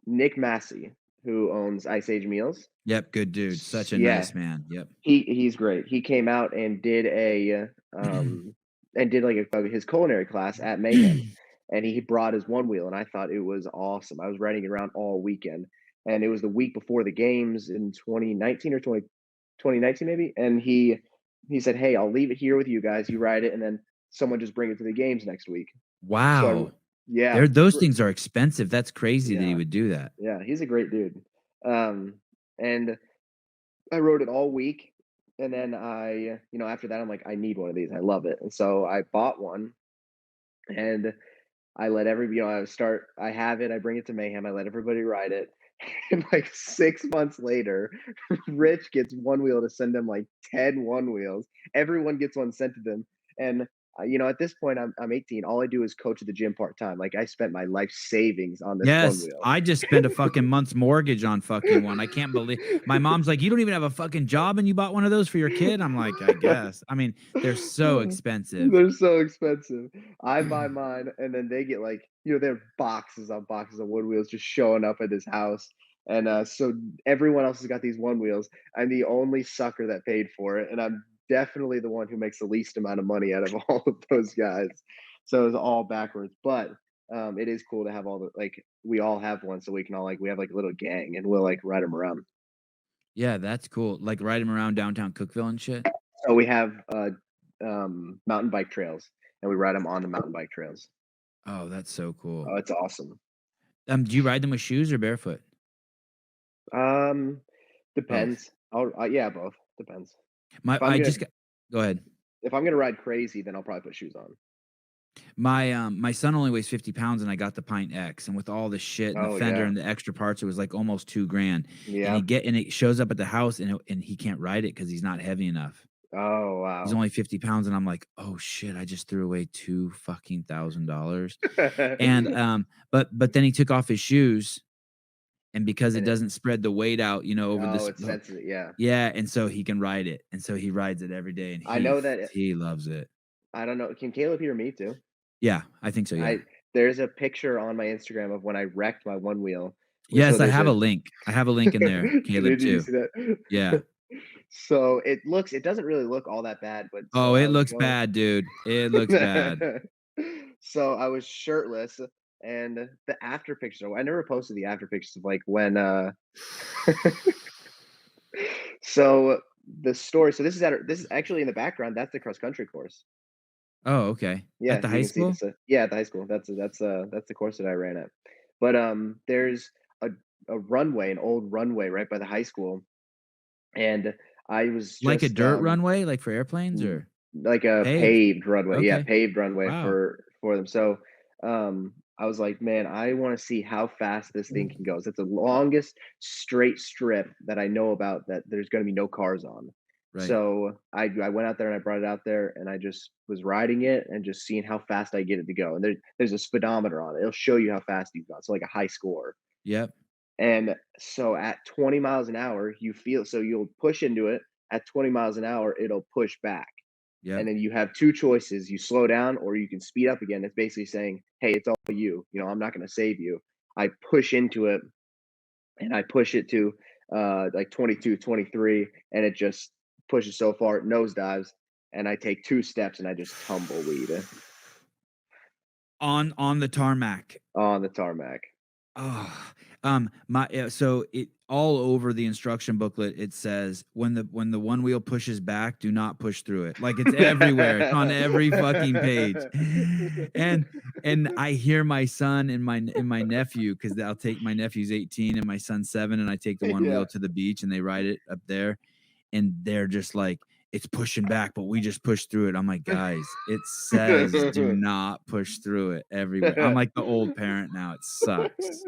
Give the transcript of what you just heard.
Nick Massey, who owns Ice Age Meals. Yep, good dude. Such a Yeah, nice man. Yep. he's great. He came out and did his culinary class at Mayhem, and he brought his one wheel, and I thought it was awesome. I was riding it around all weekend, and it was the week before the games in 2019 or 2019 maybe, and he said, "Hey, I'll leave it here with you guys. You ride it, and then someone just bring it to the games next week." So Wow. yeah, Those things are expensive. That's crazy that he yeah, would do that. yeah, he's a great dude. And I rode it all week, and then after that, I'm like, I need one of these. I love it, and so I bought one, and I let I have it. I bring it to Mayhem. I let everybody ride it. And like 6 months later, Rich gets one wheel to send him like 10 one wheels. Everyone gets one sent to them. And, at this point, I'm 18. All I do is coach at the gym part time. Like I spent my life savings on this one Yes, wheel. I just spent a fucking month's mortgage on fucking one. I can't believe my mom's like, "You don't even have a fucking job and you bought one of those for your kid?" I'm like, "I guess." I mean, they're so expensive. They're so expensive. I buy mine, and then they get like, they have boxes on boxes of wood wheels just showing up at this house. And so everyone else has got these one wheels. I'm the only sucker that paid for it, and I'm definitely the one who makes the least amount of money out of all of those guys. So it's all backwards. But it is cool to have all the like we all have one, so we can all like we have like a little gang, and we'll like ride them around. Yeah, that's cool. Like, ride 'em around downtown Cookeville and shit? So we have mountain bike trails, and we ride them on the mountain bike trails. Oh, that's so cool. Oh, it's awesome. Do you ride them with shoes or barefoot? Um, Both. depends. Yeah, both. Depends. My If I'm I gonna just got Go ahead. if I'm gonna ride crazy, then I'll probably put shoes on. My son only weighs 50 pounds, and I got the Pint X, and with all the shit and the Oh, fender yeah. and the extra parts, it was, like, almost 2 grand, and Yeah. it shows up at the house, and he can't ride it because he's not heavy enough. Oh, He's wow. only 50 pounds, and I'm like, "Oh, shit, I just threw away 2 fucking $1,000." And, but then he took off his shoes, and because it And it doesn't spread the weight out, over oh, this it's sensitive, yeah. yeah, and so he can ride it, and so he rides it every day, and I know that he loves it. I don't know, can Caleb hear me too? Yeah, I think so, yeah. I There's a picture on my Instagram of when I wrecked my one wheel. So Yes, I there's have a a link. I have a link in there, Caleb, Did you too. see that? Yeah. So it doesn't really look all that bad, but Oh, so it I was looks going bad, dude. It looks bad. so I was shirtless, and the after picture I never posted the after pictures of, like, when, so the story so this is actually in the background, that's the cross country course. Oh, okay. At Yeah, the you high can see school? this, yeah, at the high school. That's the course that I ran at. But, there's a runway, an old runway right by the high school, and I was Like a just, dirt runway, like for airplanes, Mm, or like a paved? paved runway, yeah, Okay. paved runway Wow. for them. So, I was like, "Man, I wanna see how fast this thing can go." It's the longest straight strip that I know about that there's gonna be no cars on. Right. So, I went out there and I brought it out there, and I just was riding it and just seeing how fast I get it to go, and there's a speedometer on it. It'll show you how fast you've gone, so like a high score. Yep. And so at 20 miles an hour, you'll push into it. At 20 miles an hour, it'll push back. And Yep. then you have two choices. You slow down or you can speed up again. It's basically saying, hey, it's all you. I'm not going to save you. I push into it and I push it to like 22, 23, and it just pushes so far, it nosedives. And I take 2 steps and I just tumbleweed On the tarmac. on the tarmac. Oh, so it all over the instruction booklet, it says, when the one wheel pushes back, do not push through it." Like, it's everywhere. It's on every fucking page. And I hear my son and my nephew, because 'cause I'll take my nephew's 18 and my son's 7, and I take the one Yeah. wheel to the beach, and they ride it up there, and they're just like, "It's pushing back, but we just push through it." I'm like, "Guys, it says do not push through it everywhere." I'm like the old parent now, it sucks.